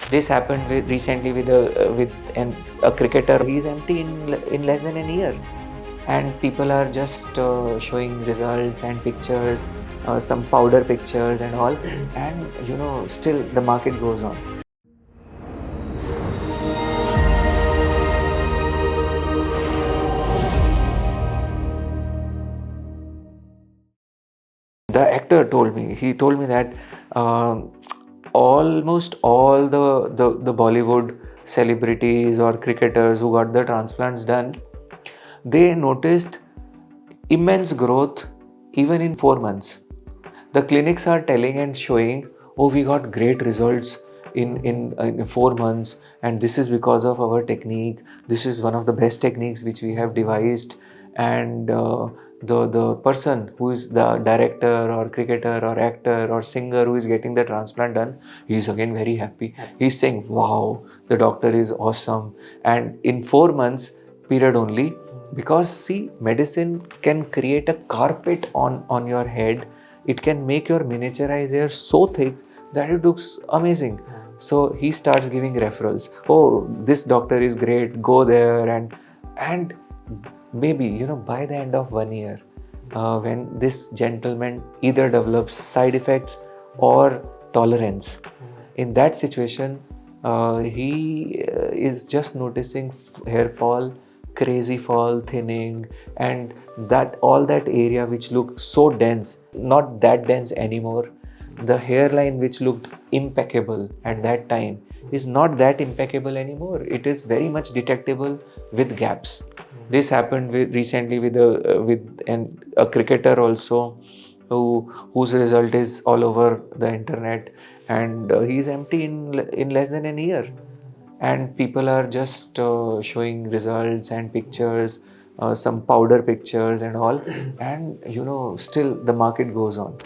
This happened recently with a cricketer. He's empty in less than a year, and people are just showing results and pictures, some powder pictures and all, and still the market goes on. The actor told me that um, almost all the Bollywood celebrities or cricketers who got the transplants done, they noticed immense growth even in 4 months. The clinics are telling and showing, oh, we got great results in 4 months, and this is because of our technique. This is one of the best techniques which we have devised. And the person who is the director or cricketer or actor or singer who is getting the transplant done, he is again very happy. He's saying, wow, the doctor is awesome. And in 4 months period only, because see, medicine can create a carpet on your head. It can make your miniaturized hair so thick that it looks amazing. So he starts giving referrals. Oh, this doctor is great, go there. And maybe by the end of 1 year, when this gentleman either develops side effects or tolerance, in that situation, he is just noticing hair fall, crazy fall, thinning, and that all that area which looked so dense, not that dense anymore. The hairline which looked impeccable at that time is not that impeccable anymore. It is very much detectable with gaps. This happened recently with a cricketer also, whose result is all over the internet, and he's empty in less than a year, and people are just showing results and pictures, some powder pictures and all, and still the market goes on.